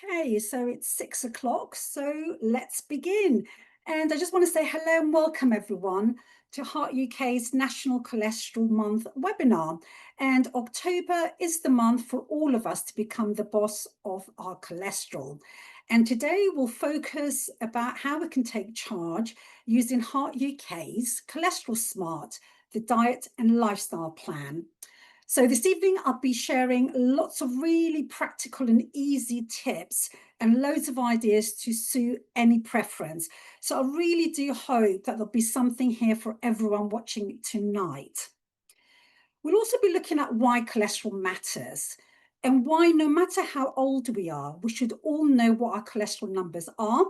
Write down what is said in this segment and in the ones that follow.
Okay, so it's 6 o'clock, so let's begin. And I just want to say hello and welcome everyone to Heart UK's National Cholesterol Month webinar. And October is the month for all of us to become the boss of our cholesterol. And today we'll focus about how we can take charge using Heart UK's Cholesterol Smart, the diet and lifestyle plan. So this evening, I'll be sharing lots of really practical and easy tips and loads of ideas to suit any preference. So I really do hope that there'll be something here for everyone watching tonight. We'll also be looking at why cholesterol matters and why no matter how old we are, we should all know what our cholesterol numbers are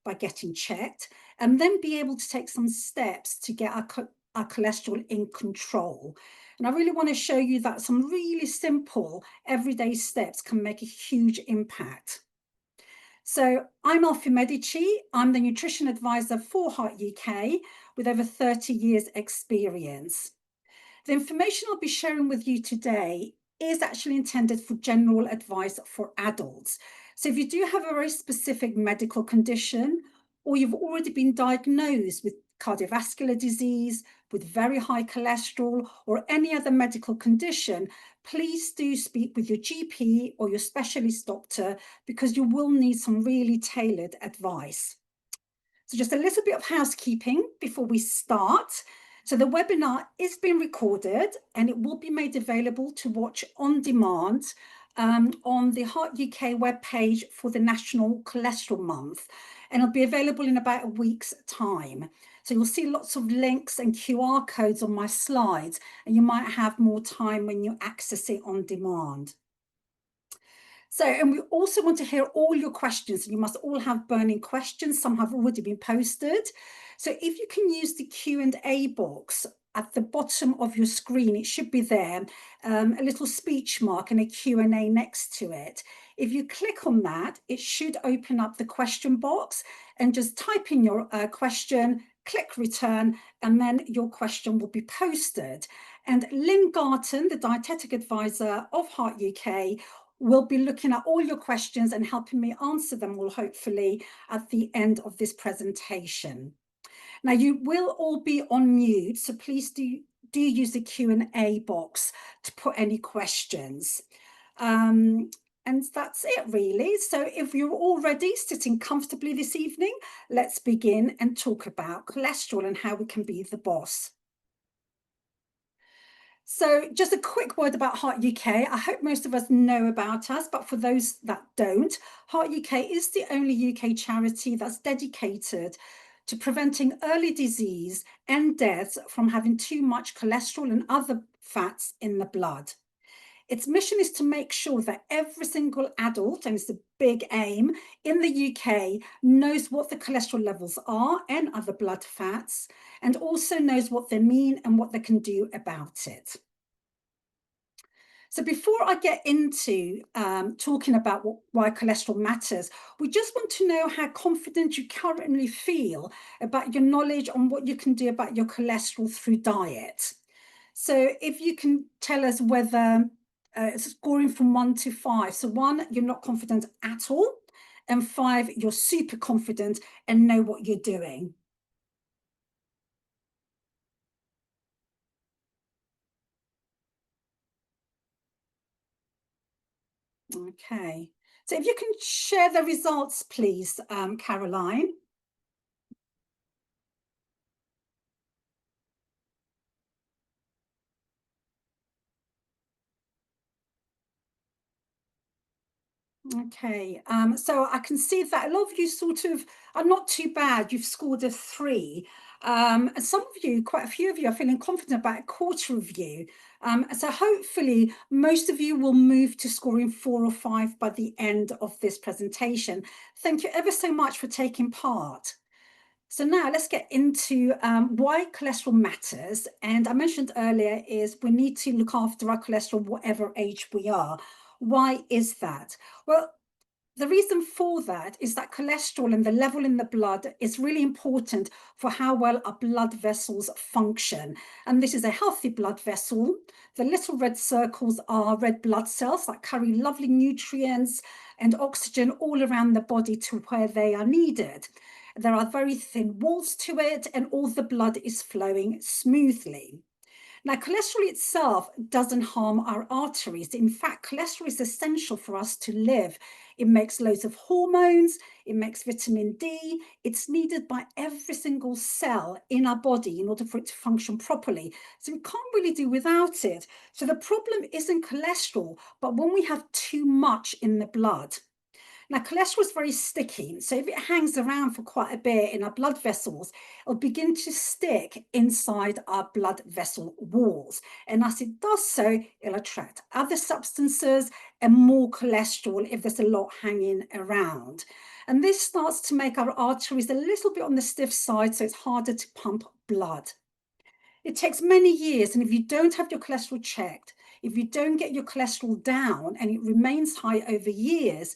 by getting checked and then be able to take some steps to get our cholesterol in control. And I really want to show you that some really simple everyday steps can make a huge impact. So I'm Elphie Medici. I'm the nutrition advisor for Heart UK with over 30 years experience. The information I'll be sharing with you today is actually intended for general advice for adults. So if you do have a very specific medical condition, or you've already been diagnosed with cardiovascular disease, with very high cholesterol, or any other medical condition, please do speak with your GP or your specialist doctor because you will need some really tailored advice. So just a little bit of housekeeping before we start. So the webinar is being recorded and it will be made available to watch on demand on the Heart UK webpage for the National Cholesterol Month. And it'll be available in about a week's time. So you'll see lots of links and QR codes on my slides, and you might have more time when you access it on demand. So, and we also want to hear all your questions. You must all have burning questions. Some have already been posted. So if you can use the Q&A box at the bottom of your screen, it should be there, a little speech mark and a Q&A next to it. If you click on that, it should open up the question box and just type in your question, click return, and then your question will be posted. And Lynn Garton, the dietetic advisor of Heart UK, will be looking at all your questions and helping me answer them all, hopefully, at the end of this presentation. Now, you will all be on mute, so please do use the Q&A box to put any questions. And that's it, really. So if you're all ready, sitting comfortably this evening, let's begin and talk about cholesterol and how we can be the boss. So just a quick word about Heart UK. I hope most of us know about us, but for those that don't, Heart UK is the only UK charity that's dedicated to preventing early disease and deaths from having too much cholesterol and other fats in the blood. Its mission is to make sure that every single adult, and it's a big aim, in the UK knows what the cholesterol levels are and other blood fats, and also knows what they mean and what they can do about it. So before I get into talking about why cholesterol matters, we just want to know how confident you currently feel about your knowledge on what you can do about your cholesterol through diet. So if you can tell us whether scoring from 1 to 5. So 1, you're not confident at all, and 5, you're super confident and know what you're doing. Okay. So if you can share the results, please, Caroline. Okay, so I can see that a lot of you sort of are not too bad. You've scored a 3. And some of you, quite a few of you, are feeling confident, about a quarter of you. So hopefully most of you will move to scoring 4 or 5 by the end of this presentation. Thank you ever so much for taking part. So now let's get into why cholesterol matters. And I mentioned earlier is we need to look after our cholesterol whatever age we are. Why is that? Well, The reason for that is that cholesterol and the level in the blood is really important for how well our blood vessels function. And this is a healthy blood vessel. The little red circles are red blood cells that carry lovely nutrients and oxygen all around the body to where they are needed. There are very thin walls to it, and all the blood is flowing smoothly. Now, cholesterol itself doesn't harm our arteries. In fact, cholesterol is essential for us to live. It makes loads of hormones, it makes vitamin D. It's needed by every single cell in our body in order for it to function properly. So we can't really do without it. So the problem isn't cholesterol, but when we have too much in the blood. Now, cholesterol is very sticky. So if it hangs around for quite a bit in our blood vessels, it'll begin to stick inside our blood vessel walls. And as it does so, it'll attract other substances and more cholesterol if there's a lot hanging around. And this starts to make our arteries a little bit on the stiff side, so it's harder to pump blood. It takes many years, and if you don't have your cholesterol checked, if you don't get your cholesterol down and it remains high over years,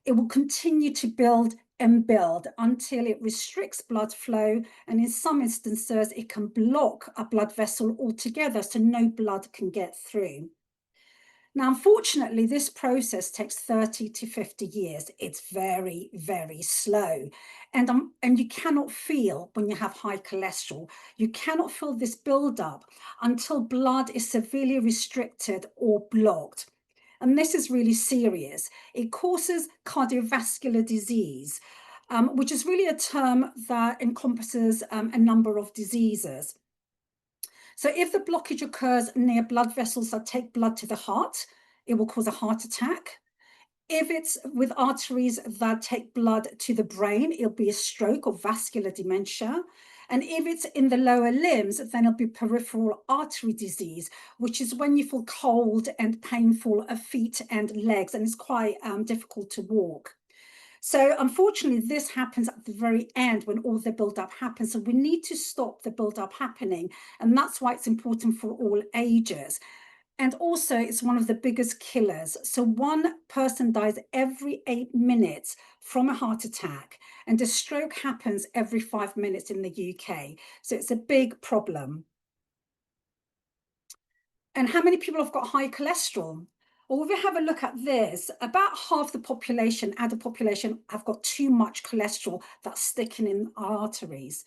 it will continue to build and build until it restricts blood flow. And in some instances, it can block a blood vessel altogether, so no blood can get through. Now, unfortunately, this process takes 30 to 50 years. It's very, very slow. And you cannot feel when you have high cholesterol. You cannot feel this buildup until blood is severely restricted or blocked. And this is really serious. It causes cardiovascular disease, which is really a term that encompasses a number of diseases. So if the blockage occurs near blood vessels that take blood to the heart, it will cause a heart attack. If it's with arteries that take blood to the brain, it'll be a stroke or vascular dementia. And if it's in the lower limbs, then it'll be peripheral artery disease, which is when you feel cold and painful of feet and legs, and it's quite difficult to walk. So unfortunately, this happens at the very end when all the buildup happens. So we need to stop the buildup happening. And that's why it's important for all ages. And also, it's one of the biggest killers. So one person dies every 8 minutes from a heart attack, and a stroke happens every 5 minutes in the UK. So it's a big problem. And how many people have got high cholesterol? Well, if we have a look at this, about half the population, adult population, have got too much cholesterol that's sticking in arteries.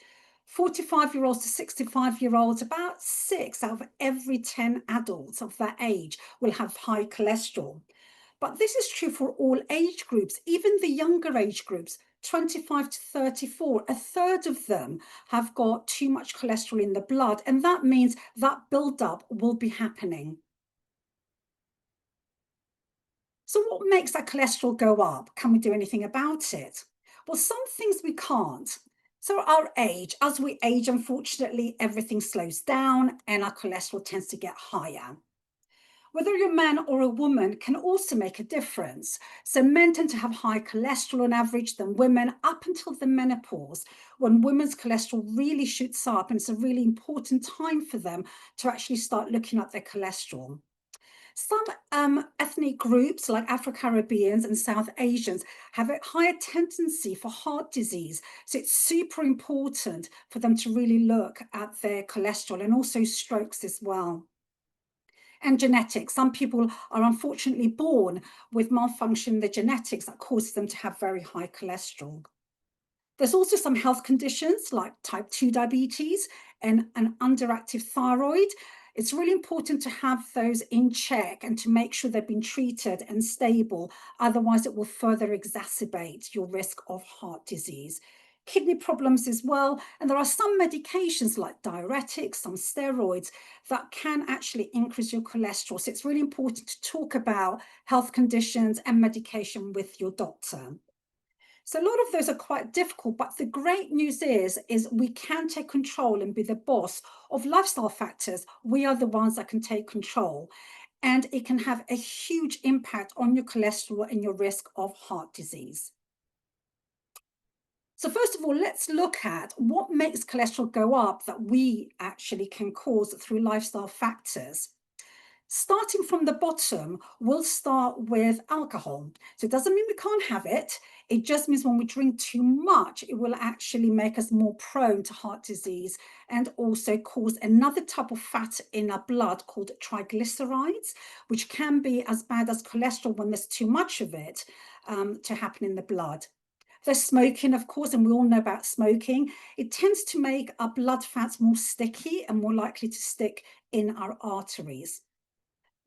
45-year-olds to 65-year-olds, about 6 out of every 10 adults of that age will have high cholesterol. But this is true for all age groups, even the younger age groups, 25 to 34, a third of them have got too much cholesterol in the blood. And that means that buildup will be happening. So what makes that cholesterol go up? Can we do anything about it? Well, some things we can't. So our age, as we age, unfortunately, everything slows down and our cholesterol tends to get higher. Whether you're a man or a woman can also make a difference. So men tend to have higher cholesterol on average than women up until the menopause, when women's cholesterol really shoots up, and it's a really important time for them to actually start looking at their cholesterol. Some ethnic groups like Afro-Caribbeans and South Asians have a higher tendency for heart disease. So it's super important for them to really look at their cholesterol, and also strokes as well. And genetics. Some people are unfortunately born with malfunction in the genetics that causes them to have very high cholesterol. There's also some health conditions like type 2 diabetes and an underactive thyroid. It's really important to have those in check and to make sure they've been treated and stable. Otherwise, it will further exacerbate your risk of heart disease. Kidney problems as well. And there are some medications like diuretics, some steroids that can actually increase your cholesterol. So it's really important to talk about health conditions and medication with your doctor. So a lot of those are quite difficult, but the great news is we can take control and be the boss of lifestyle factors. We are the ones that can take control, and it can have a huge impact on your cholesterol and your risk of heart disease. So first of all, let's look at what makes cholesterol go up that we actually can cause through lifestyle factors. Starting from the bottom, we'll start with alcohol. So it doesn't mean we can't have it. It just means when we drink too much, it will actually make us more prone to heart disease and also cause another type of fat in our blood called triglycerides, which can be as bad as cholesterol when there's too much of it to happen in the blood. There's smoking, of course, and we all know about smoking. It tends to make our blood fats more sticky and more likely to stick in our arteries.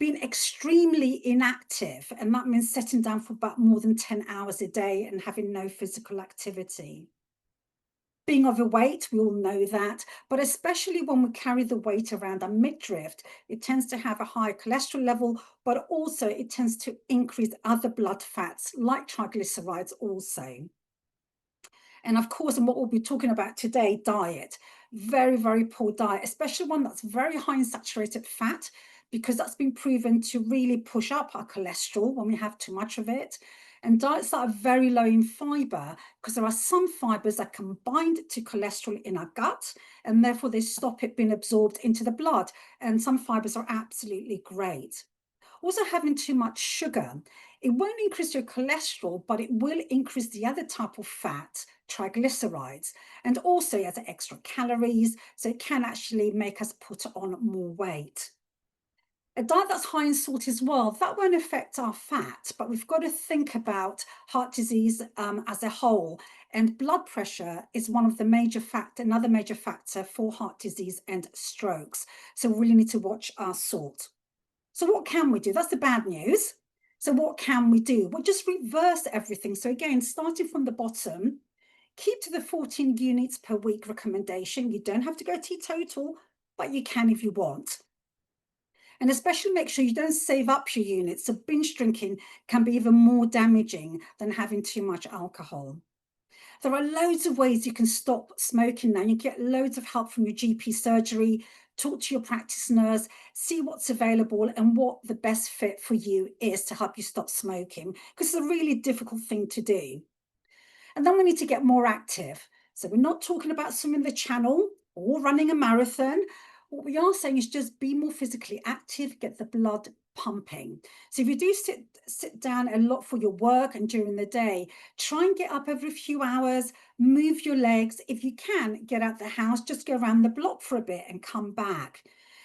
Being extremely inactive, and that means sitting down for about more than 10 hours a day and having no physical activity. Being overweight, we all know that, but especially when we carry the weight around our midriff, it tends to have a higher cholesterol level, but also it tends to increase other blood fats like triglycerides also. And of course, and what we'll be talking about today, diet. Very, very poor diet, especially one that's very high in saturated fat, because that's been proven to really push up our cholesterol when we have too much of it. And diets that are very low in fiber, because there are some fibers that can bind to cholesterol in our gut, and therefore they stop it being absorbed into the blood. And some fibers are absolutely great. Also, having too much sugar, it won't increase your cholesterol, but it will increase the other type of fat, triglycerides, and also it has extra calories, so it can actually make us put on more weight. A diet that's high in salt as well, that won't affect our fat, but we've got to think about heart disease as a whole. And blood pressure is one of the another major factor for heart disease and strokes. So we really need to watch our salt. So what can we do? That's the bad news. So what can we do? Well, just reverse everything. So again, starting from the bottom, keep to the 14 units per week recommendation. You don't have to go teetotal, but you can if you want. And especially make sure you don't save up your units. So binge drinking can be even more damaging than having too much alcohol. There are loads of ways you can stop smoking now. You get loads of help from your GP surgery, talk to your practice nurse, see what's available and what the best fit for you is to help you stop smoking, because it's a really difficult thing to do. And then we need to get more active. So we're not talking about swimming the channel or running a marathon. What we are saying is just be more physically active, get the blood pumping. So if you do sit down a lot for your work and during the day, try and get up every few hours, move your legs. If you can, get out the house, just go around the block for a bit and come back.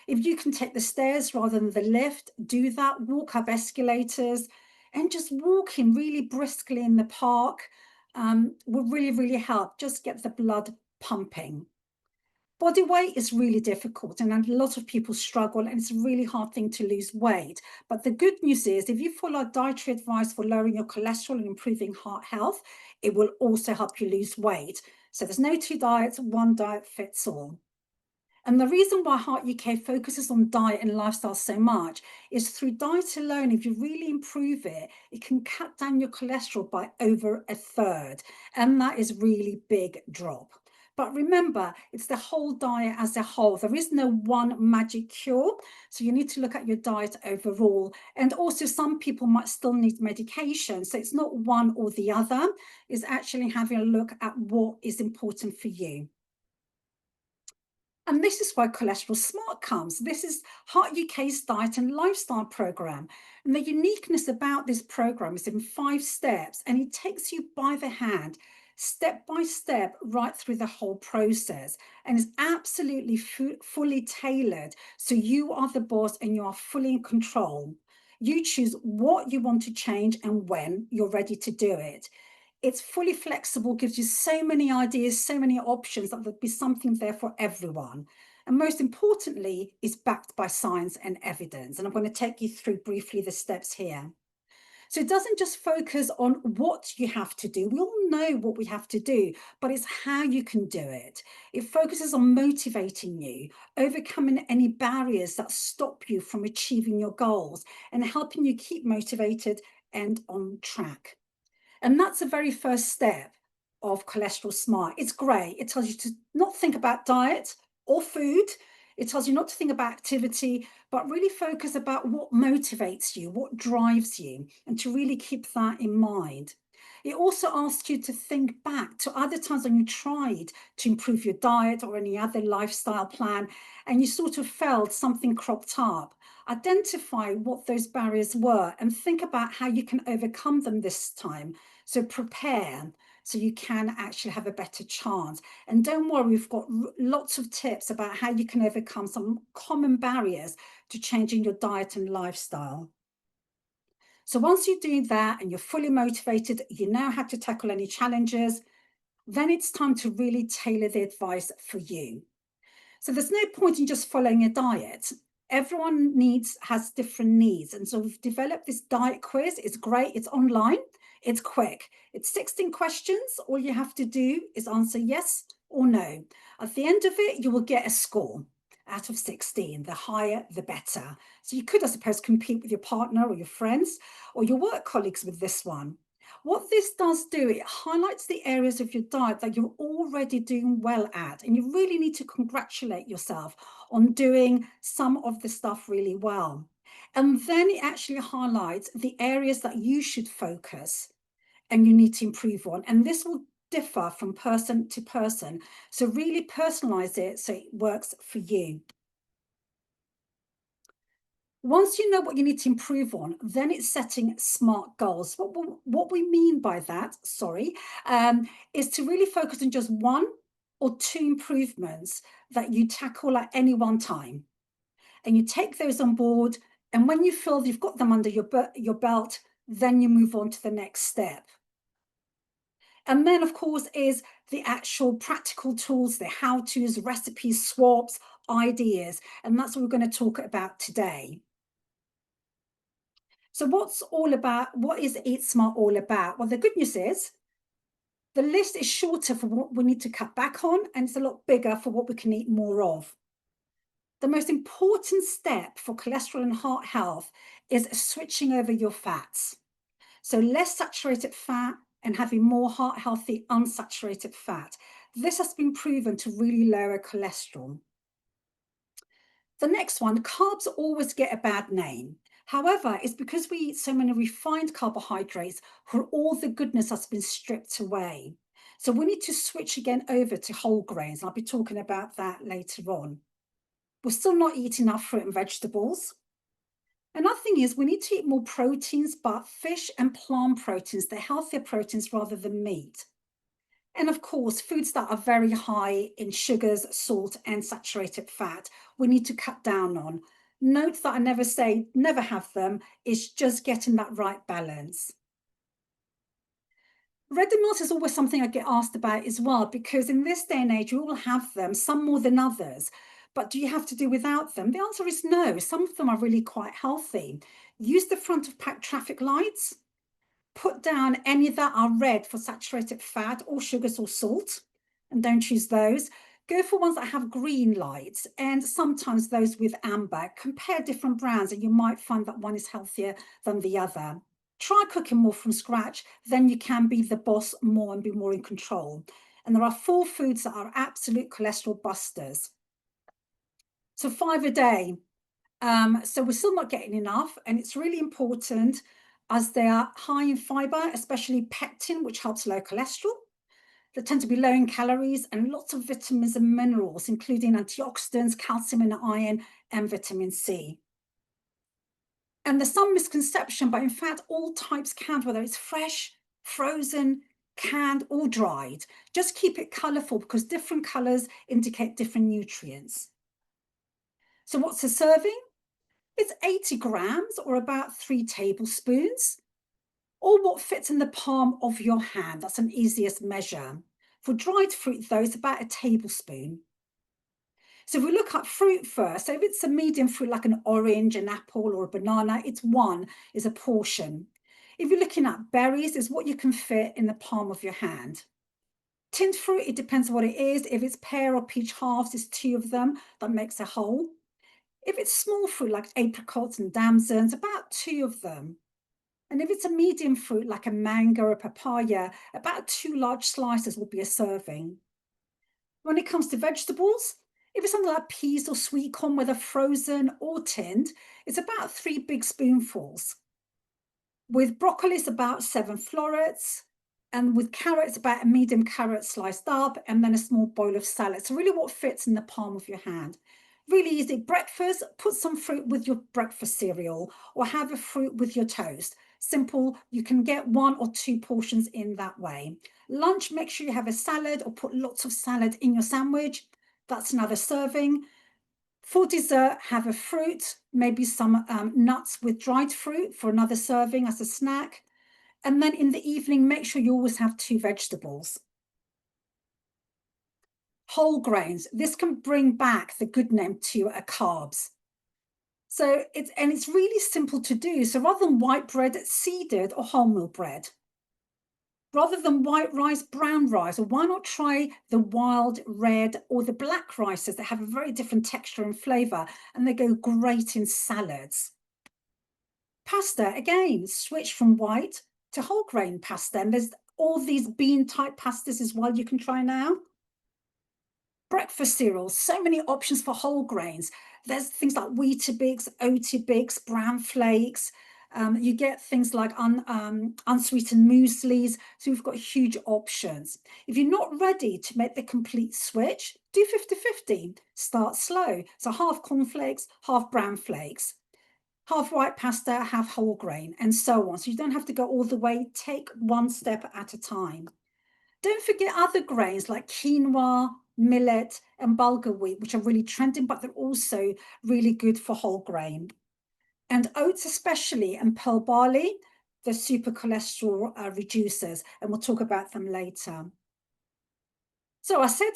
If you can take the stairs rather than the lift, do that. Walk up escalators and just walking really briskly in the park will really, really help. Just get the blood pumping. Body weight is really difficult and a lot of people struggle and it's a really hard thing to lose weight. But the good news is if you follow dietary advice for lowering your cholesterol and improving heart health, it will also help you lose weight. So there's no two diets, one diet fits all. And the reason why Heart UK focuses on diet and lifestyle so much is through diet alone, if you really improve it, it can cut down your cholesterol by over a third. And that is really big drop. But remember, it's the whole diet as a whole. There is no one magic cure. So you need to look at your diet overall. And also some people might still need medication. So it's not one or the other. It's actually having a look at what is important for you. And this is why Cholesterol Smart comes. This is Heart UK's diet and lifestyle program. And the uniqueness about this program is in 5 steps, and it takes you by the hand, step by step, right through the whole process. And is absolutely fully tailored. So you are the boss and you are fully in control. You choose what you want to change and when you're ready to do it. It's fully flexible, gives you so many ideas, so many options that there'll be something there for everyone. And most importantly, is backed by science and evidence. And I'm going to take you through briefly the steps here. So it doesn't just focus on what you have to do. We all know what we have to do, but it's how you can do it. It focuses on motivating you, overcoming any barriers that stop you from achieving your goals, and helping you keep motivated and on track. And that's the very first step of Cholesterol Smart. It's great. It tells you to not think about diet or food. It tells you not to think about activity, but really focus about what motivates you, what drives you, and to really keep that in mind. It also asks you to think back to other times when you tried to improve your diet or any other lifestyle plan, and you sort of felt something cropped up. Identify what those barriers were and think about how you can overcome them this time. So prepare so you can actually have a better chance. And don't worry, we've got lots of tips about how you can overcome some common barriers to changing your diet and lifestyle. So once you do that and you're fully motivated, you know how to tackle any challenges, then it's time to really tailor the advice for you. So there's no point in just following a diet. Everyone has different needs. And so we've developed this diet quiz. It's great. It's online. It's quick. It's 16 questions. All you have to do is answer yes or no. At the end of it, you will get a score out of 16. The higher, the better. So you could, I suppose, compete with your partner or your friends or your work colleagues with this one. What this does do, it highlights the areas of your diet that you're already doing well at. And you really need to congratulate yourself on doing some of the stuff really well. And then it actually highlights the areas that you should focus and you need to improve on. And this will differ from person to person. So really personalize it so it works for you. Once you know what you need to improve on, then it's setting SMART goals. What we mean by that, is to really focus on just one or two improvements that you tackle at any one time. And you take those on board. And when you feel you've got them under your belt, then you move on to the next step. And then, of course, is the actual practical tools, the how-tos, recipes, swaps, ideas. And that's what we're going to talk about today. So what is Eat Smart all about? Well, the good news is the list is shorter for what we need to cut back on, and it's a lot bigger for what we can eat more of. The most important step for cholesterol and heart health is switching over your fats. So less saturated fat and having more heart healthy unsaturated fat. This has been proven to really lower cholesterol. The next one, carbs always get a bad name. However, it's because we eat so many refined carbohydrates where all the goodness has been stripped away. So we need to switch again over to whole grains. I'll be talking about that later on. We're still not eating enough fruit and vegetables. Another thing is we need to eat more proteins, but fish and plant proteins, they're healthier proteins rather than meat. And of course, foods that are very high in sugars, salt, and saturated fat, we need to cut down on. Note that I never say never have them, it's just getting that right balance. Ready meals is always something I get asked about as well, because in this day and age, we all have them, some more than others. But do you have to do without them? The answer is no. Some of them are really quite healthy. Use the front of pack traffic lights. Put down any that are red for saturated fat or sugars or salt, and don't choose those. Go for ones that have green lights and sometimes those with amber. Compare different brands and you might find that one is healthier than the other. Try cooking more from scratch, then you can be the boss more and be more in control. And there are 4 foods that are absolute cholesterol busters. So 5 a day. So we're still not getting enough, and it's really important as they are high in fiber, especially pectin, which helps lower cholesterol. They tend to be low in calories and lots of vitamins and minerals, including antioxidants, calcium and iron, and vitamin C. And there's some misconception, but in fact, all types count, whether it's fresh, frozen, canned, or dried. Just keep it colorful because different colors indicate different nutrients. So what's a serving? It's 80 grams or about 3 tablespoons, or what fits in the palm of your hand. That's an easiest measure. For dried fruit, though, it's about a tablespoon. So if we look at fruit first, so if it's a medium fruit like an orange, an apple, or a banana, it's 1 is a portion. If you're looking at berries, it's what you can fit in the palm of your hand. Tinned fruit, it depends what it is. If it's pear or peach halves, it's 2 of them. That makes a whole. If it's small fruit like apricots and damsons, about 2 of them. And if it's a medium fruit like a mango or a papaya, about 2 large slices will be a serving. When it comes to vegetables, if it's something like peas or sweet corn, whether frozen or tinned, it's about 3 big spoonfuls. With broccoli, it's about 7 florets. And with carrots, about a medium carrot sliced up, and then a small bowl of salad. So really what fits in the palm of your hand. Really easy. Breakfast, put some fruit with your breakfast cereal or have a fruit with your toast. Simple. You can get 1 or 2 portions in that way. Lunch, make sure you have a salad or put lots of salad in your sandwich. That's another serving. For dessert, have a fruit, maybe some nuts with dried fruit for another serving as a snack. And then in the evening, make sure you always have 2 vegetables. Whole grains. This can bring back the good name to carbs. So it's really simple to do. So rather than white bread, seeded or wholemeal bread. Rather than white rice, brown rice, or why not try the wild red or the black rices that have a very different texture and flavor, and they go great in salads. Pasta, again, switch from white to whole grain pasta. And there's all these bean type pastas as well you can try now. Breakfast cereals, so many options for whole grains. There's things like Weetabix, Oatibix, bran flakes. You get things like unsweetened mueslis. So we've got huge options. If you're not ready to make the complete switch, do 50-50. Start slow. So half cornflakes, half bran flakes. Half white pasta, half whole grain, and so on. So you don't have to go all the way. Take one step at a time. Don't forget other grains like quinoa, millet, and bulgur wheat, which are really trending, but they're also really good for whole grain. And oats especially, and pearl barley, they're super cholesterol reducers, and we'll talk about them later. So I said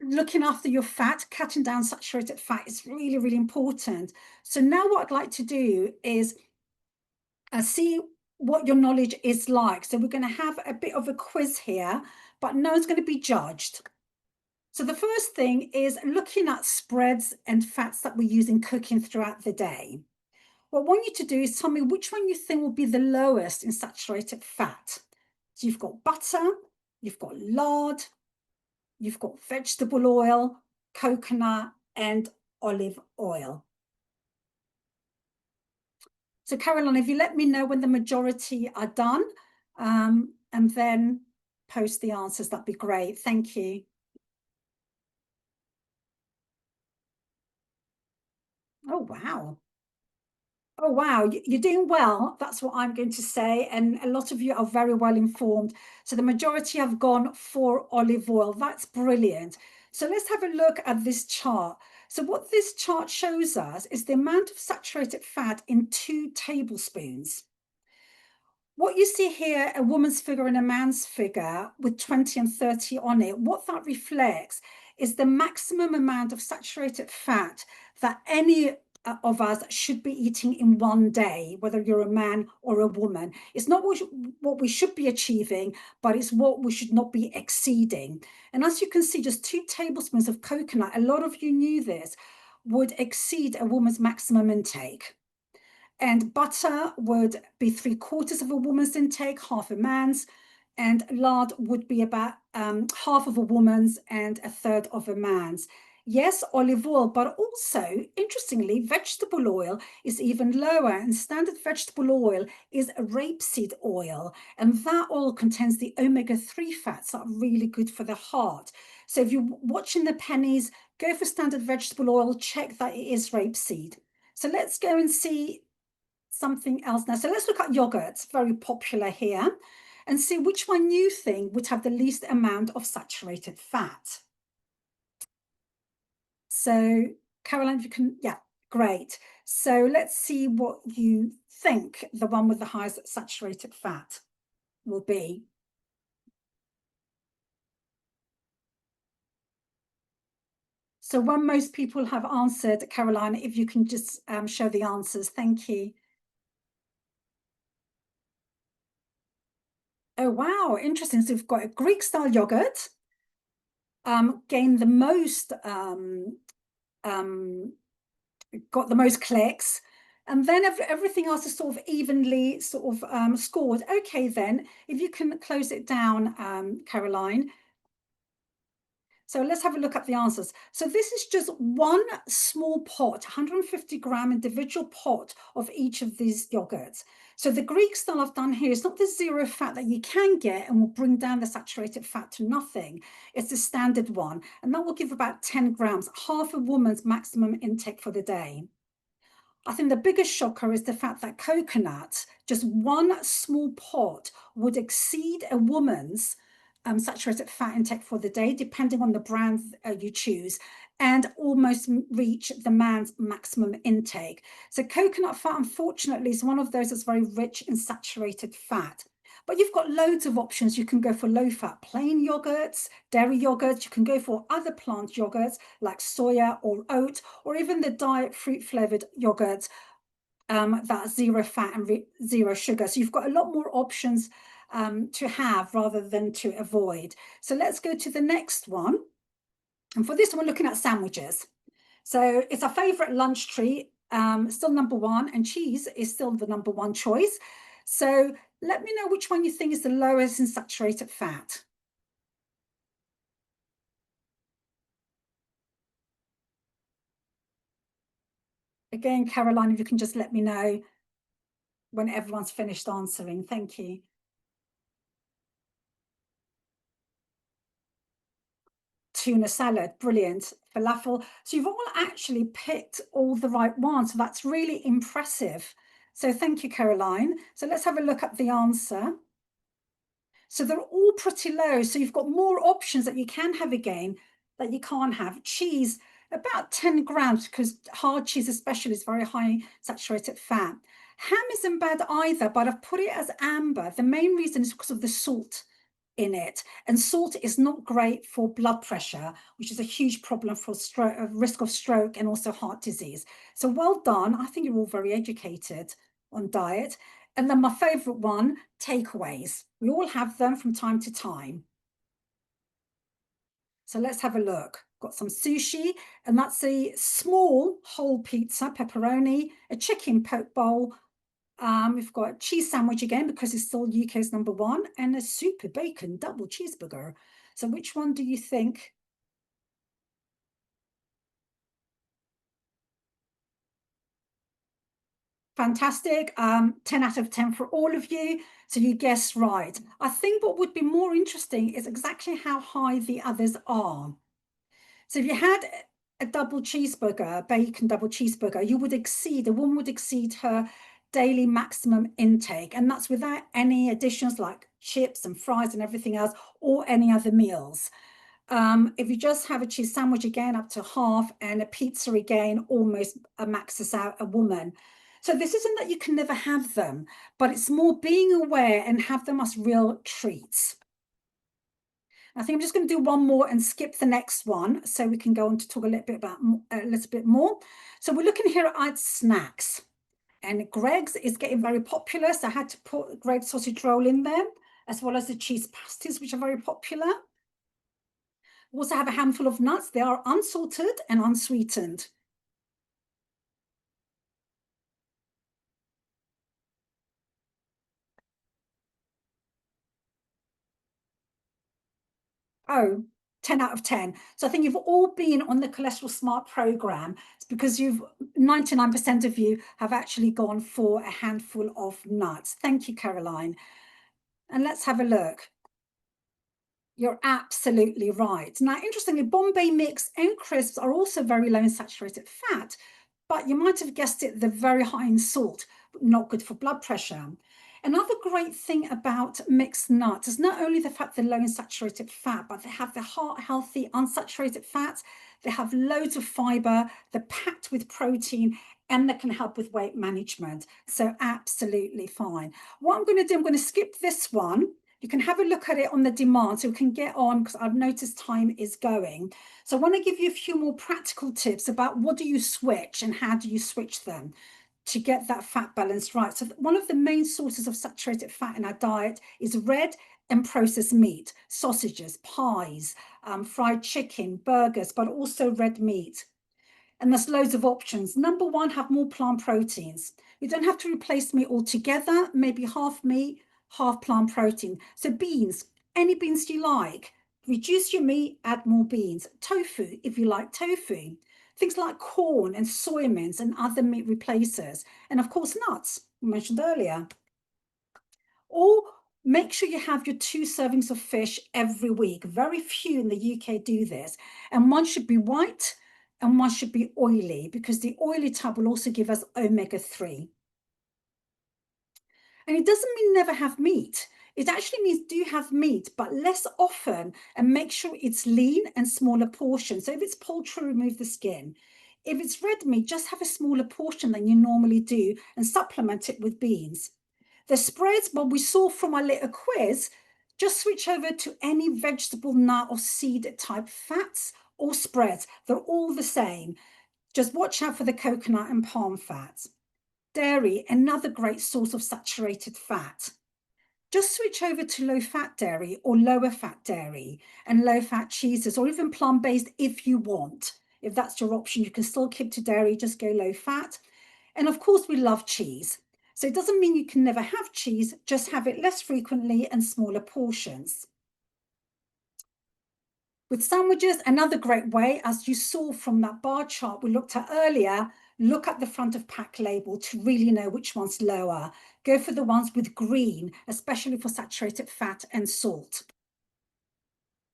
looking after your fat, cutting down saturated fat is really, really important. So now what I'd like to do is see what your knowledge is like. So we're going to have a bit of a quiz here, but no one's going to be judged. So the first thing is looking at spreads and fats that we use in cooking throughout the day. What I want you to do is tell me which one you think will be the lowest in saturated fat. So you've got butter, you've got lard, you've got vegetable oil, coconut, and olive oil. So Caroline, if you let me know when the majority are done, and then post the answers, that'd be great. Thank you. Oh, wow. Oh, wow. You're doing well. That's what I'm going to say. And a lot of you are very well informed. So the majority have gone for olive oil. That's brilliant. So let's have a look at this chart. So what this chart shows us is the amount of saturated fat in 2 tablespoons. What you see here, a woman's figure and a man's figure with 20 and 30 on it, what that reflects is the maximum amount of saturated fat that any of us should be eating in one day, whether you're a man or a woman. It's not what we should be achieving, but it's what we should not be exceeding. And as you can see, just 2 tablespoons of coconut, a lot of you knew this, would exceed a woman's maximum intake. And butter would be 3/4 of a woman's intake, half a man's, and lard would be about half of a woman's and 1/3 of a man's. Yes, olive oil, but also, interestingly, vegetable oil is even lower, and standard vegetable oil is rapeseed oil, and that oil contains the omega-3 fats that are really good for the heart. So if you're watching the pennies, go for standard vegetable oil, check that it is rapeseed. So let's go and see something else now. So let's look at yogurts, very popular here, and see which one you think would have the least amount of saturated fat. So Caroline, if you can, yeah, great. So let's see what you think the one with the highest saturated fat will be. So when most people have answered, Caroline, if you can just show the answers, thank you. Oh, wow, interesting. So we've got a Greek style yogurt, gained the most, got the most clicks, and then everything else is sort of evenly sort of scored. Okay, then, if you can close it down, Caroline. So let's have a look at the answers. So this is just one small pot, 150-gram individual pot of each of these yogurts. So the Greek style I've done here is not the zero fat that you can get and will bring down the saturated fat to nothing. It's the standard one, and that will give about 10 grams, half a woman's maximum intake for the day. I think the biggest shocker is the fact that coconut, just one small pot, would exceed a woman's saturated fat intake for the day, depending on the brand you choose, and almost reach the man's maximum intake. So coconut fat, unfortunately, is one of those that's very rich in saturated fat. But you've got loads of options. You can go for low-fat plain yogurts, dairy yogurts. You can go for other plant yogurts like soya or oat, or even the diet fruit-flavored yogurts that are zero fat and zero sugar. So you've got a lot more options to have rather than to avoid. So let's go to the next one. And for this one, we're looking at sandwiches. So it's our favorite lunch treat, still number one, and cheese is still the number one choice. So let me know which one you think is the lowest in saturated fat. Again, Caroline, if you can just let me know when everyone's finished answering. Thank you. Tuna salad, brilliant. Falafel. So you've all actually picked all the right ones. So that's really impressive. So thank you, Caroline. So let's have a look at the answer. So they're all pretty low. So you've got more options that you can have again that you can't have. Cheese, about 10 grams, because hard cheese especially is very high saturated fat. Ham isn't bad either, but I've put it as amber. The main reason is because of the salt in it. And salt is not great for blood pressure, which is a huge problem for risk of stroke and also heart disease. So well done. I think you're all very educated on diet. And then my favorite one, takeaways. We all have them from time to time. So let's have a look. Got some sushi, and that's a small whole pizza, pepperoni, a chicken poke bowl. We've got a cheese sandwich again because it's still UK's number one, and a super bacon double cheeseburger. So which one do you think? Fantastic. 10 out of 10 for all of you. So you guessed right. I think what would be more interesting is exactly how high the others are. So if you had a double cheeseburger, a bacon double cheeseburger, a woman would exceed her daily maximum intake. And that's without any additions like chips and fries and everything else, or any other meals. If you just have a cheese sandwich again, up to half, and a pizza again, almost maxes out a woman. So this isn't that you can never have them, but it's more being aware and have them as real treats. I think I'm just going to do one more and skip the next one so we can go on to talk a little bit about a little bit more. So we're looking here at snacks, and Greg's is getting very popular. So I had to put Greg's sausage roll in there, as well as the cheese pasties, which are very popular. We also have a handful of nuts. They are unsalted and unsweetened. Oh, 10 out of 10. So I think you've all been on the Cholesterol Smart program. It's because 99% of you have actually gone for a handful of nuts. Thank you, Caroline. And let's have a look. You're absolutely right. Now, interestingly, Bombay mix and crisps are also very low in saturated fat, but you might have guessed it, they're very high in salt, not good for blood pressure. Another great thing about mixed nuts is not only the fact they're low in saturated fat, but they have the heart healthy unsaturated fats. They have loads of fiber, they're packed with protein, and they can help with weight management. So absolutely fine. What I'm going to do, I'm going to skip this one. You can have a look at it on the demand so we can get on, because I've noticed time is going. So I want to give you a few more practical tips about what do you switch and how do you switch them to get that fat balance right. So one of the main sources of saturated fat in our diet is red and processed meat, sausages, pies, fried chicken, burgers, but also red meat. And there's loads of options. Number one, have more plant proteins. You don't have to replace meat altogether, maybe half meat, half plant protein. So beans, any beans you like, Reduce your meat, add more beans. Tofu, if you like tofu. Things like corn and soy mince and other meat replacers. And of course, nuts, mentioned earlier. Or make sure you have your 2 servings of fish every week. Very few in the UK do this. And one should be white and one should be oily, because the oily type will also give us omega-3. And it doesn't mean never have meat. It actually means do have meat, but less often, and make sure it's lean and smaller portions. So if it's poultry, remove the skin. If it's red meat, just have a smaller portion than you normally do and supplement it with beans. The spreads, well, we saw from our little quiz, just switch over to any vegetable, nut or seed type fats or spreads. They're all the same. Just watch out for the coconut and palm fats. Dairy, another great source of saturated fat. Just switch over to low-fat dairy or lower-fat dairy and low-fat cheeses, or even plant-based if you want. If that's your option, you can still keep to dairy, just go low-fat. And of course, we love cheese. So it doesn't mean you can never have cheese, just have it less frequently and smaller portions. With sandwiches, another great way, as you saw from that bar chart we looked at earlier, look at the front of pack label to really know which one's lower. Go for the ones with green, especially for saturated fat and salt.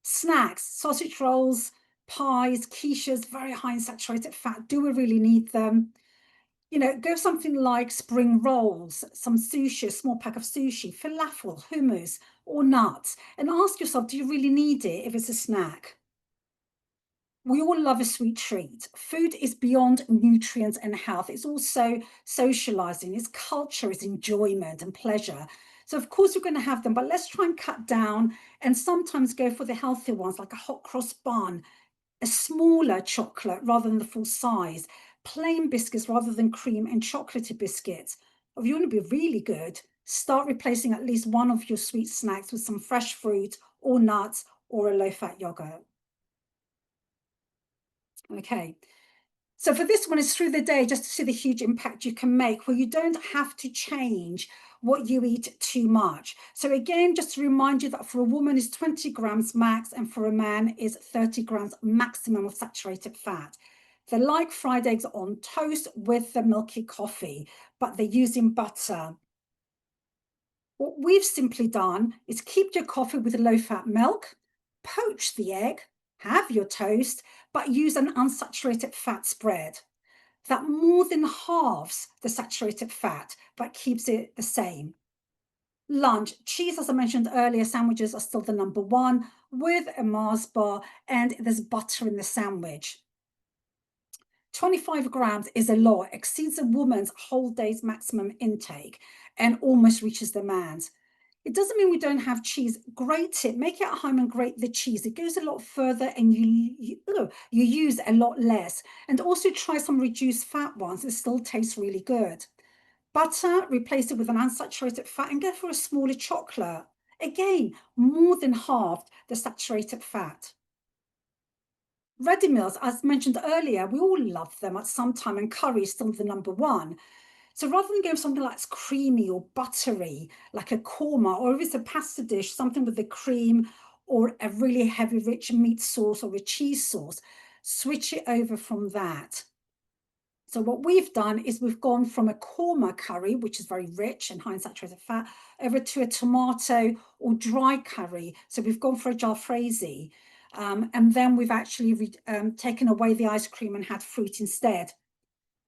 Snacks, sausage rolls, pies, quiches, very high in saturated fat. Do we really need them? Go something like spring rolls, some sushi, a small pack of sushi, falafel, hummus, or nuts, and ask yourself, do you really need it if it's a snack? We all love a sweet treat. Food is beyond nutrients and health. It's also socializing, it's culture, it's enjoyment and pleasure. So of course we're going to have them, but let's try and cut down and sometimes go for the healthy ones, like a hot cross bun, a smaller chocolate rather than the full size, plain biscuits rather than cream and chocolatey biscuits. If you want to be really good, start replacing at least one of your sweet snacks with some fresh fruit or nuts or a low-fat yogurt. Okay. So for this one, it's through the day, just to see the huge impact you can make, where you don't have to change what you eat too much. So again, just to remind you that for a woman is 20 grams max, and for a man is 30 grams maximum of saturated fat. They like fried eggs on toast with the milky coffee, but they're using butter. What we've simply done is keep your coffee with low-fat milk, poach the egg, have your toast, but use an unsaturated fat spread. That more than halves the saturated fat, but keeps it the same. Lunch, cheese, as I mentioned earlier, sandwiches are still the number one, with a Mars bar, and there's butter in the sandwich. 25 grams is a lot, exceeds a woman's whole day's maximum intake, and almost reaches the man's. It doesn't mean we don't have cheese. Grate it, make it at home and grate the cheese. It goes a lot further and you use a lot less. And also try some reduced fat ones. It still tastes really good. Butter, replace it with an unsaturated fat and go for a smaller chocolate. Again, more than half the saturated fat. Ready meals, as mentioned earlier, we all love them at some time, and curry is still the number one. So rather than going something like creamy or buttery, like a korma, or if it's a pasta dish, something with the cream or a really heavy, rich meat sauce or a cheese sauce, switch it over from that. So what we've done is we've gone from a korma curry, which is very rich and high in saturated fat, over to a tomato or dry curry. So we've gone for a jalfrezi. And then we've actually taken away the ice cream and had fruit instead.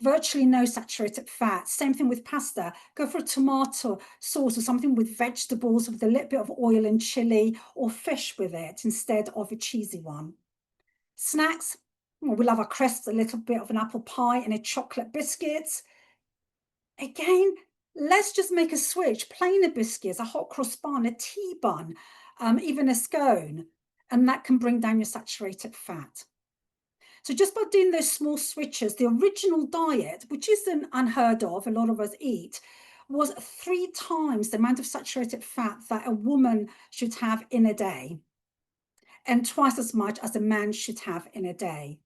Virtually no saturated fat. Same thing with pasta. Go for a tomato sauce or something with vegetables with a little bit of oil and chili, or fish with it instead of a cheesy one. Snacks, well, we love our crisps, a little bit of an apple pie and a chocolate biscuit. Again, let's just make a switch. Plainer biscuits, a hot cross bun, a tea bun, even a scone, and that can bring down your saturated fat. So just by doing those small switches, the original diet, which isn't unheard of, a lot of us eat, was 3 times the amount of saturated fat that a woman should have in a day, and twice as much as a man should have in a day.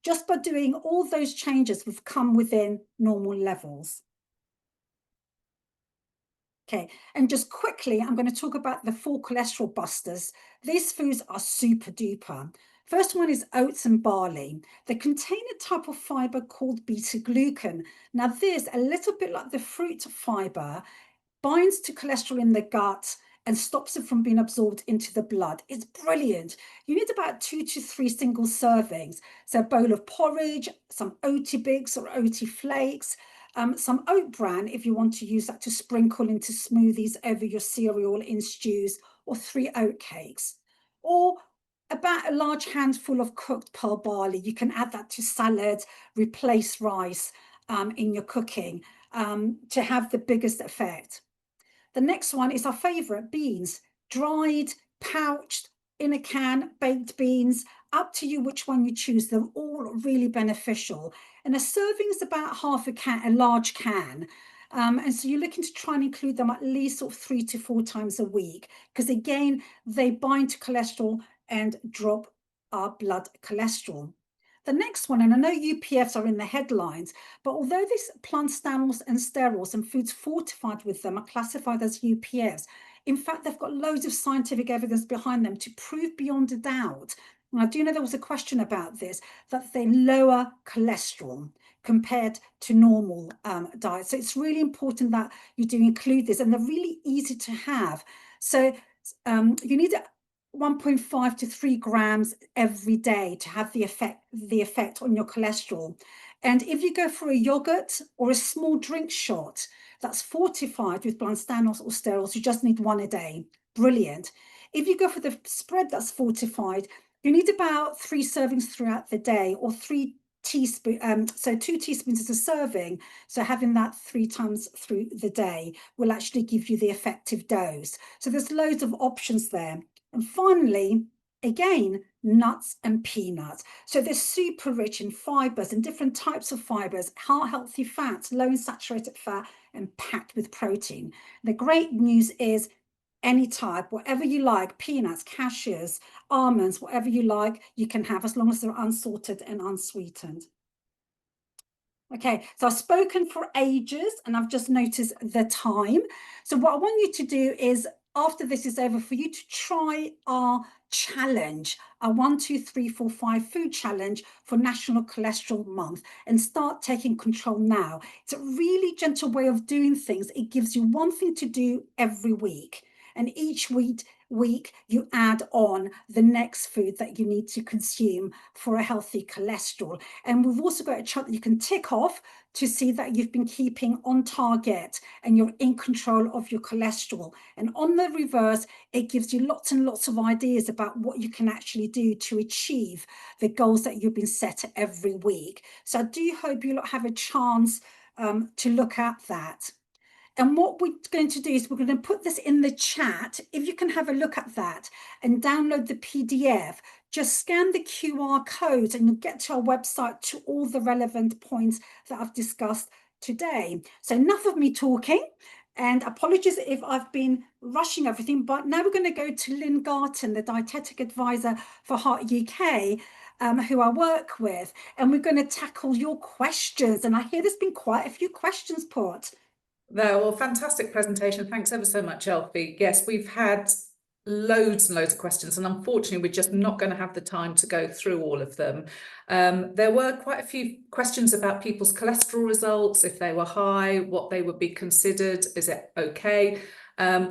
Just by doing all those changes, we've come within normal levels. Okay, and just quickly, I'm going to talk about the 4 cholesterol busters. These foods are super duper. First one is oats and barley. They contain a type of fiber called beta glucan. Now, this, a little bit like the fruit fiber, binds to cholesterol in the gut and stops it from being absorbed into the blood. It's brilliant. You need about 2 to 3 single servings. So a bowl of porridge, some oaty bix or oaty flakes, some oat bran if you want to use that to sprinkle into smoothies over your cereal in stews, or 3 oat cakes. Or about a large handful of cooked pearl barley. You can add that to salad, replace rice in your cooking to have the biggest effect. The next one is our favorite, beans, dried, pouched, in a can, baked beans, up to you which one you choose. They're all really beneficial. And a serving is about half a can, a large can. And so you're looking to try and include them at least sort of 3 to 4 times a week, because again, they bind to cholesterol and drop our blood cholesterol. The next one, and I know UPFs are in the headlines, but although these plant stanols and sterols and foods fortified with them are classified as UPFs, in fact, they've got loads of scientific evidence behind them to prove beyond a doubt. And I do know there was a question about this, that they lower cholesterol compared to normal diet. So it's really important that you do include this, and they're really easy to have. So you need 1.5 to 3 grams every day to have the effect on your cholesterol. And if you go for a yogurt or a small drink shot that's fortified with plant stanols or sterols, you just need 1 a day. Brilliant. If you go for the spread that's fortified, you need about 3 servings throughout the day, or 3 teaspoons, so 2 teaspoons is a serving. So having that 3 times through the day will actually give you the effective dose. So there's loads of options there. And finally, again, nuts and peanuts. So they're super rich in fibers and different types of fibers, heart-healthy fats, low in saturated fat, and packed with protein. The great news is any type, whatever you like, peanuts, cashews, almonds, whatever you like, you can have, as long as they're unsalted and unsweetened. Okay, so I've spoken for ages and I've just noticed the time. So what I want you to do is, after this is over, for you to try our challenge, our 1, 2, 3, 4, 5 food challenge for National Cholesterol Month, and start taking control now. It's a really gentle way of doing things. It gives you one thing to do every week, and each week you add on the next food that you need to consume for a healthy cholesterol. And we've also got a chart that you can tick off to see that you've been keeping on target and you're in control of your cholesterol. And on the reverse, it gives you lots and lots of ideas about what you can actually do to achieve the goals that you've been set every week. So I do hope you'll have a chance to look at that. And what we're going to do is we're going to put this in the chat. If you can have a look at that and download the PDF, just scan the QR code and you'll get to our website to all the relevant points that I've discussed today. So enough of me talking, and apologies if I've been rushing everything, but now we're going to go to Lynn Garton, the dietetic advisor for Heart UK, who I work with, and we're going to tackle your questions. And I hear there's been quite a few questions put. No, well, fantastic presentation. Thanks ever so much, Elphie. Yes, we've had loads and loads of questions, and unfortunately, we're just not going to have the time to go through all of them. There were quite a few questions about people's cholesterol results, if they were high, what they would be considered, is it okay?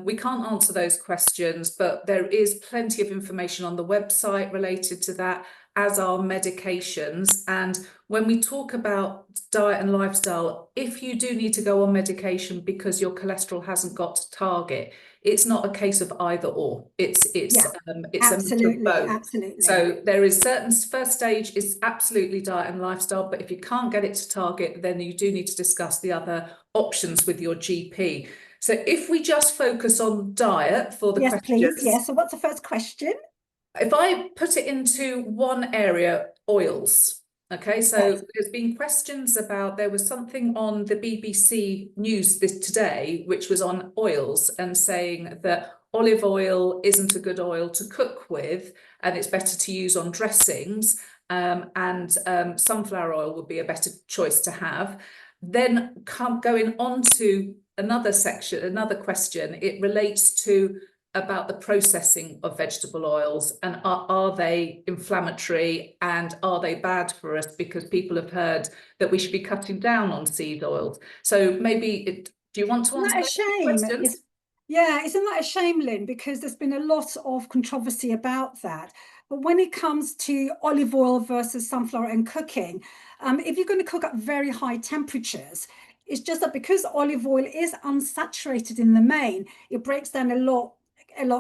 We can't answer those questions, but there is plenty of information on the website related to that, as are medications. And when we talk about diet and lifestyle, if you do need to go on medication because your cholesterol hasn't got to target, it's not a case of either or. It's Absolutely, a both. absolutely. So there is certain, first stage is absolutely diet and lifestyle, but if you can't get it to target, then you do need to discuss the other options with your GP. So if we just focus on diet for the questions. Yes, please. Yes. So what's the first question? If I put it into one area, oils. Okay, so Yes. there's been questions about, there was something on the BBC News today, which was on oils, and saying that olive oil isn't a good oil to cook with, and it's better to use on dressings, and sunflower oil would be a better choice to have. Then going on to another section, another question. It relates to about the processing of vegetable oils, and are they inflammatory and are they bad for us? Because people have heard that we should be cutting down on seed oils. So maybe do you want to Isn't answer that a those shame? questions? Yeah, isn't that a shame, Lynn? Because there's been a lot of controversy about that. But when it comes to olive oil versus sunflower and cooking, if you're going to cook at very high temperatures, it's just that because olive oil is unsaturated in the main, it breaks down a lot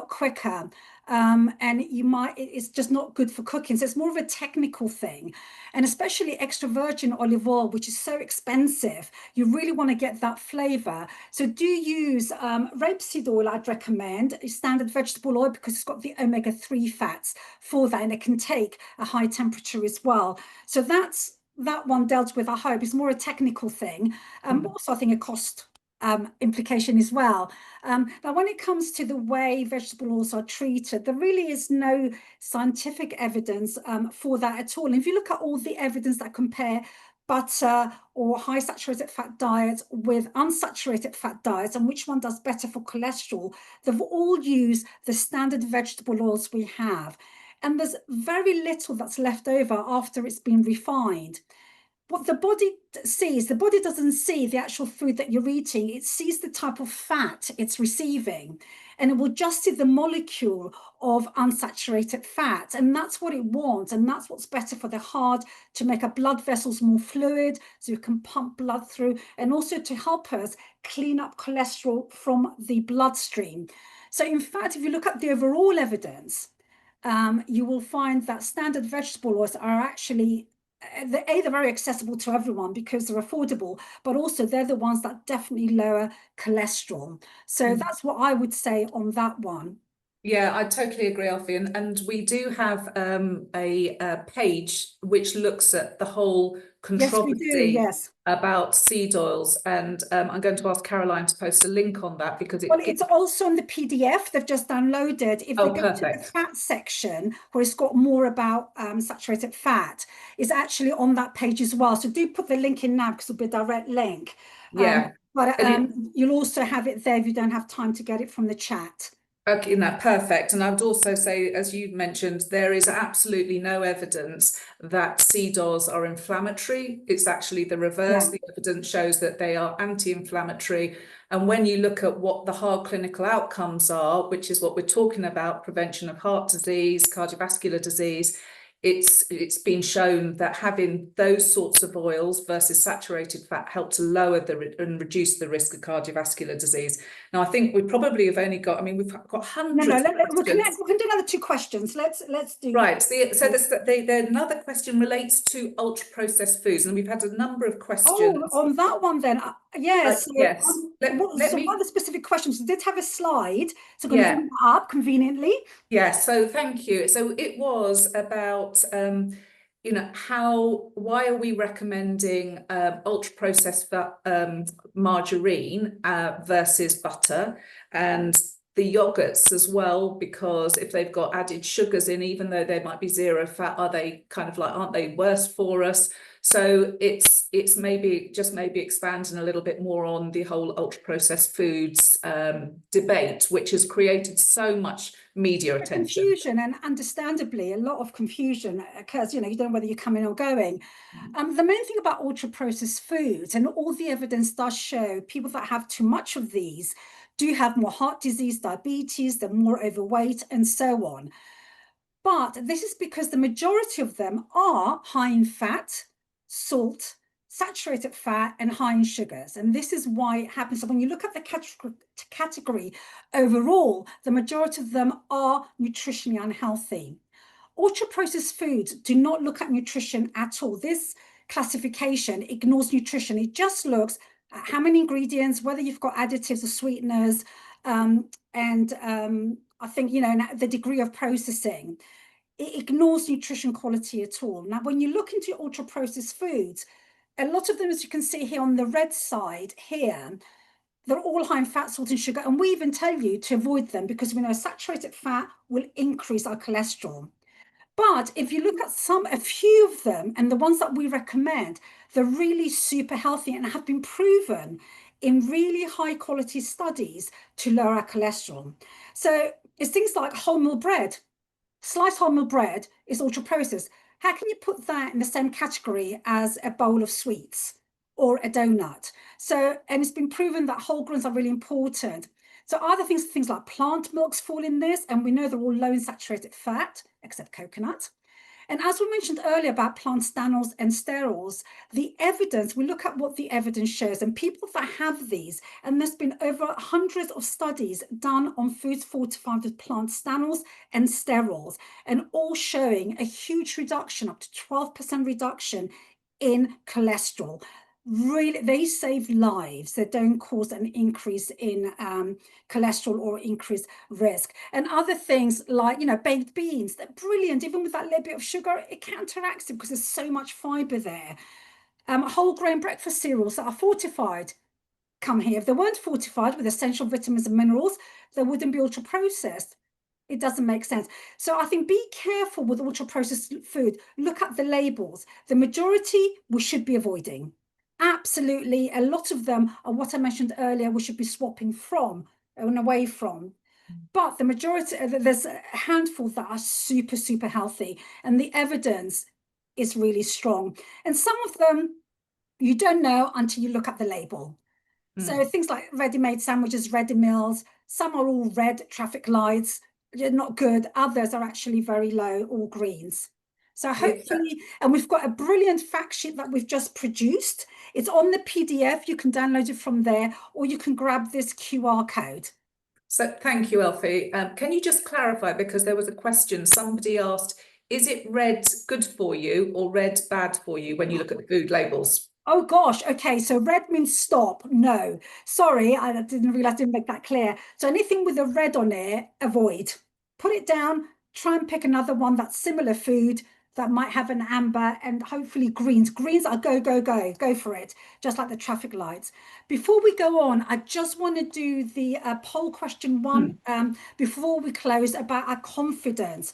quicker. And it's just not good for cooking. So it's more of a technical thing. And especially extra virgin olive oil, which is so expensive, you really want to get that flavor. So do use rapeseed oil, I'd recommend, standard vegetable oil, because it's got the omega-3 fats for that, and it can take a high temperature as well. So that one dealt with, I hope, is more a technical thing. But also I think a cost implication as well. Now, when it comes to the way vegetable oils are treated, there really is no scientific evidence for that at all. And if you look at all the evidence that compare butter or high saturated fat diets with unsaturated fat diets and which one does better for cholesterol, they've all used the standard vegetable oils we have. And there's very little that's left over after it's been refined. What the body sees, the body doesn't see the actual food that you're eating. It sees the type of fat it's receiving, and it will just see the molecule of unsaturated fat. And that's what it wants. And that's what's better for the heart, to make our blood vessels more fluid so you can pump blood through, and also to help us clean up cholesterol from the bloodstream. So in fact, if you look at the overall evidence, you will find that standard vegetable oils are actually they're very accessible to everyone because they're affordable, but also they're the ones that definitely lower cholesterol. So that's what I would say on that one. Yeah, I totally agree, Elphie. And we do have a page which looks at the whole Yes, we do. controversy Yes. about seed oils. And I'm going to ask Caroline to post a link on that because Well, it gives. it's also in the PDF they've just downloaded. If they Oh, go to the perfect. fat section, where it's got more about saturated fat, it's actually on that page as well. So do put the link in now because it'll be a direct link. Yeah. But And it, you'll also have it there if you don't have time to get it from the chat. Okay, no, perfect. And I would also say, as you mentioned, there is absolutely no evidence that seed oils are inflammatory. It's actually the reverse. Yeah. The evidence shows that they are anti-inflammatory. And when you look at what the hard clinical outcomes are, which is what we're talking about, prevention of heart disease, cardiovascular disease, it's been shown that having those sorts of oils versus saturated fat help to lower and reduce the risk of cardiovascular disease. Now, I think we probably have only got, I mean, we've got No. hundreds of questions. We can do another two questions. Let's do. Right. So another question relates to ultra processed foods, and we've had a number of Oh, questions. on that one then. Yes. Yes. Let So what are me. the specific questions? We did have a slide, so I'm going to Yeah. bring that up conveniently. Yeah, so thank you. So it was about, why are we recommending ultra processed margarine versus butter, and the yogurts as well, because if they've got added sugars in, even though they might be zero fat, are they kind of like, aren't they worse for us? So it's maybe expanding a little bit more on the whole ultra processed foods debate, which has created so much media attention. Confusion, and understandably, a lot of confusion occurs. You don't know whether you're coming or going. The main thing about ultra processed foods, and all the evidence does show, people that have too much of these do have more heart disease, diabetes, they're more overweight, and so on. But this is because the majority of them are high in fat, salt, saturated fat, and high in sugars. And this is why it happens. So when you look at the category overall, the majority of them are nutritionally unhealthy. Ultra processed foods do not look at nutrition at all. This classification ignores nutrition. It just looks at how many ingredients, whether you've got additives or sweeteners, and I think, the degree of processing. It ignores nutrition quality at all. Now, when you look into ultra processed foods, a lot of them, as you can see here on the red side here, they're all high in fat, salt, and sugar. And we even tell you to avoid them because we know saturated fat will increase our cholesterol. But if you look at a few of them, and the ones that we recommend, they're really super healthy and have been proven in really high quality studies to lower our cholesterol. So it's things like wholemeal bread. Sliced wholemeal bread is ultra processed. How can you put that in the same category as a bowl of sweets or a donut? So, and it's been proven that whole grains are really important. So other things like plant milks fall in this, and we know they're all low in saturated fat, except coconut. And as we mentioned earlier about plant stanols and sterols, the evidence, we look at what the evidence shows, and people that have these, and there's been over hundreds of studies done on foods fortified with plant stanols and sterols, and all showing a huge reduction, up to 12% reduction in cholesterol. Really, they save lives. They don't cause an increase in cholesterol or increased risk. And other things like, baked beans, they're brilliant. Even with that little bit of sugar, it counteracts it because there's so much fiber there. Whole grain breakfast cereals that are fortified come here. If they weren't fortified with essential vitamins and minerals, they wouldn't be ultra processed. It doesn't make sense. So I think be careful with ultra processed food. Look at the labels. The majority we should be avoiding. Absolutely. A lot of them are what I mentioned earlier, we should be swapping from and away from. But the majority, there's a handful that are super, super healthy, and the evidence is really strong. And some of them you don't know until you look at the label. So things like ready-made sandwiches, ready meals, some are all red traffic lights, they're not good. Others are actually very low, all greens. So hopefully, and we've got a brilliant fact sheet that we've just produced. It's on the PDF. You can download it from there, or you can grab this QR code. So thank you, Elphie. Can you just clarify, because there was a question, somebody asked, is it red good for you or red bad for you when you look at the food labels? Oh gosh, okay, so red means stop. No, sorry, I didn't realize I didn't make that clear. So anything with a red on it, avoid. Put it down, try and pick another one that's similar food that might have an amber, and hopefully greens. Greens are go, go, go, go for it, just like the traffic lights. Before we go on, I just want to do the poll question one before we close about our confidence.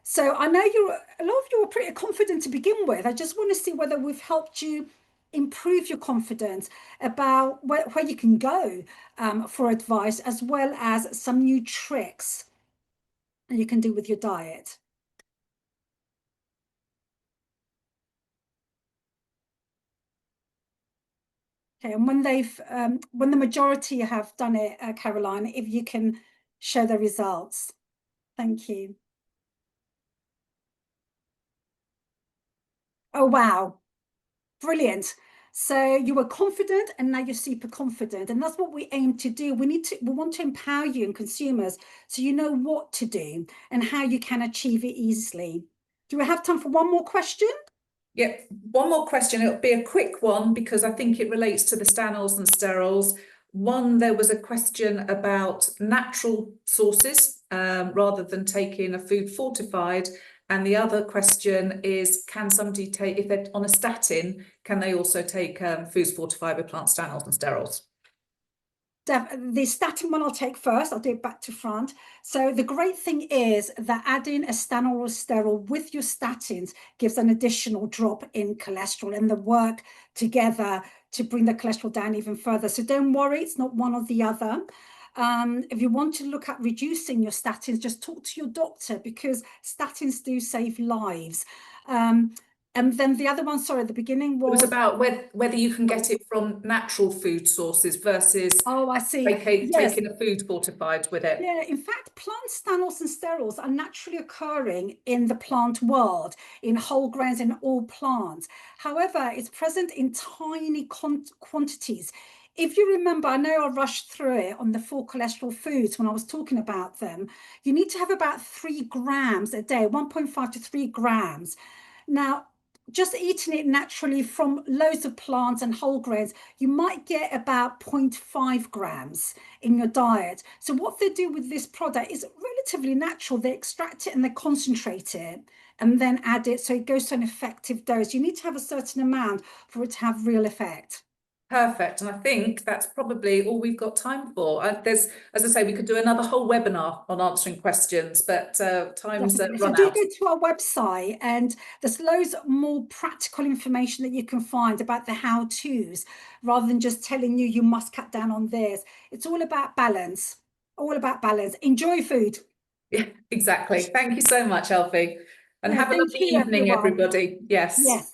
So I know a lot of you are pretty confident to begin with. I just want to see whether we've helped you improve your confidence about where you can go for advice, as well as some new tricks you can do with your diet. Okay, and when the majority have done it, Caroline, if you can show the results. Thank you. Oh, wow. Brilliant. So you were confident and now you're super confident. And that's what we aim to do. We want to empower you and consumers so you know what to do and how you can achieve it easily. Do we have time for one more question? Yeah, one more question. It'll be a quick one because I think it relates to the stanols and sterols. One, there was a question about natural sources rather than taking a food fortified. And the other question is, can somebody take, if they're on a statin, can they also take foods fortified with plant stanols and sterols? The statin one I'll take first. I'll do it back to front. So the great thing is that adding a stanol or sterol with your statins gives an additional drop in cholesterol, and they work together to bring the cholesterol down even further. So don't worry, it's not one or the other. If you want to look at reducing your statins, just talk to your doctor, because statins do save lives. And then the other one, sorry, at the beginning It was was about whether you can get it from natural food sources versus oh, I see. Yes. taking a food fortified with it. Yeah, in fact, plant stanols and sterols are naturally occurring in the plant world, in whole grains, in all plants. However, it's present in tiny quantities. If you remember, I know I rushed through it on the 4 cholesterol foods when I was talking about them. You need to have about 3 grams a day, 1.5 to 3 grams. Now, just eating it naturally from loads of plants and whole grains, you might get about 0.5 grams in your diet. So what they do with this product is relatively natural. They extract it and they concentrate it and then add it so it goes to an effective dose. You need to have a certain amount for it to have real effect. Perfect. And I think that's probably all we've got time for. There's, as I say, we could do another whole webinar on answering questions, but time's Definitely. So run do out. go to our website, and there's loads more practical information that you can find about the how-tos, rather than just telling you must cut down on this. It's all about balance, all about balance. Enjoy food. Yeah, exactly. Thank you so much, Elphie. And No, have a thank lovely you, evening, everyone. everybody. Yes. Yes.